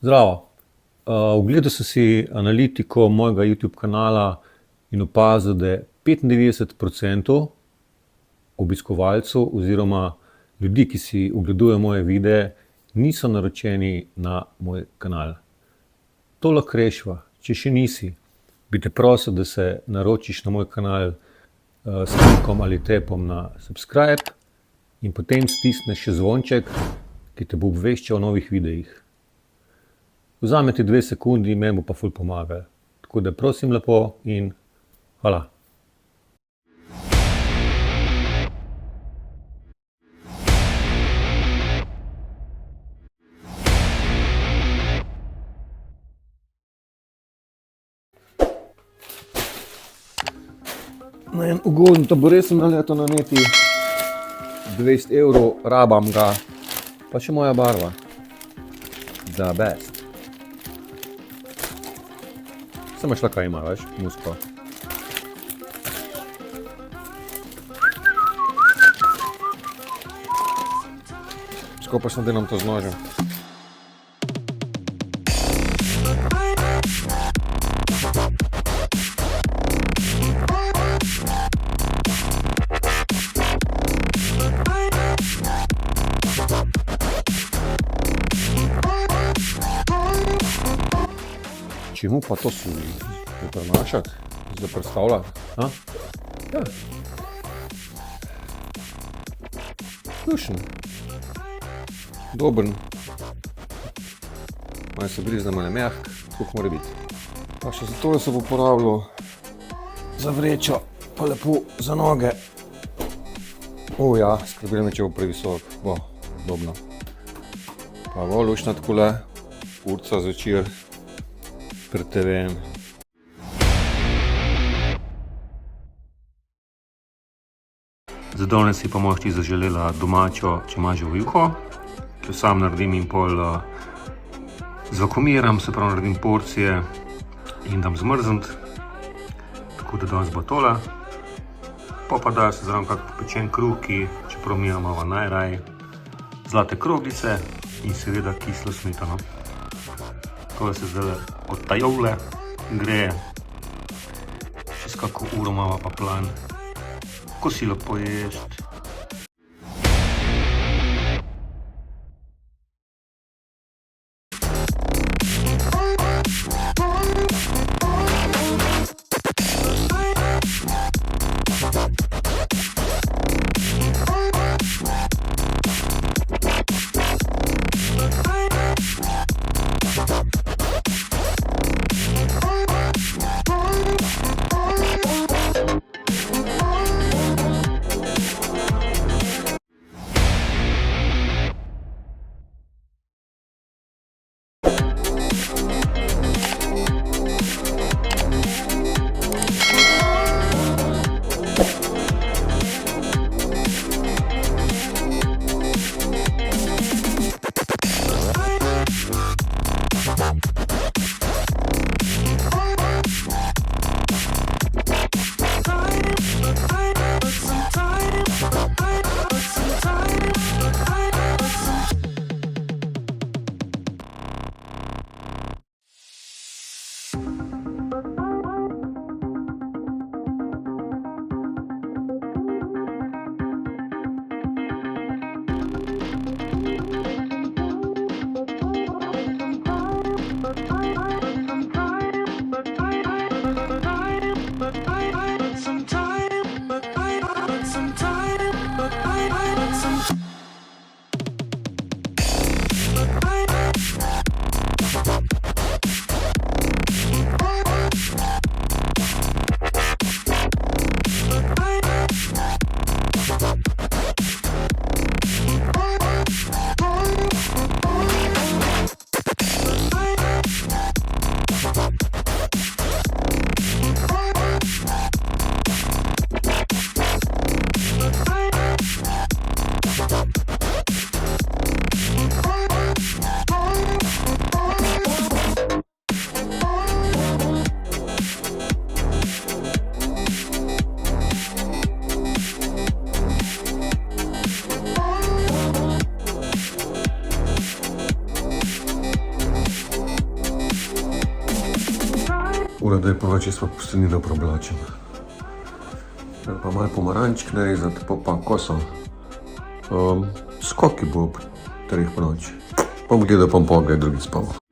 Zdravo. Ogledal sem si analitiko mojega YouTube kanala in opazil, da je 95% obiskovalcev oziroma ljudi, ki si ogledujejo moje videe, niso naročeni na moj kanal. To lahko rešiva. Če še nisi, bi te prosil, da se naročiš na moj kanal s klikom ali tapom na subscribe in potem stisneš še zvonček, ki te bo obveščal o novih videih. Vzame ti 2 sekundi, meni bo pa ful pomagalo. Tako da prosim lepo in hvala. Na en ugoden taburet sem naletel na neti, 20 €, rabam ga, pa še moja barva. The best. Samo šla kaj ima, veš, musko. Skupaj sem delam to z nožem. Čemu pa to si prenašati, za predstavljati? Ja. Slušen. Dober. Malo se brizne, malo mehk, tako mora biti. Pa še zato se bo uporabljal za vrečo, pa lepo za noge. Ja, skrbeli me, če bo previsok. Dobro. Pa bo lušna takole, urca zvečer pred TV-jem. Za danes si pa mošti zaželela domačo čemaževo juho, ki jo sam naredim in pol zvakumiram, se pravi naredim porcije in dam zmrzniti. Tako da danes bo tole. Pa da se zraven kak popečen kruh, ki čeprav mi imamo najraje zlate kroglice in seveda kislo smetano. Tole se zdaj odtajole gre, čez kako uro imava pa plan kosilo pojesti. Ura, da je pa več, jaz pa postanilo preoblačen. Pa malo pomarančk narezati, pa koso. Skoki bo ob 3 po noči. Bom gledal, pa bom pol, kaj drugi spal.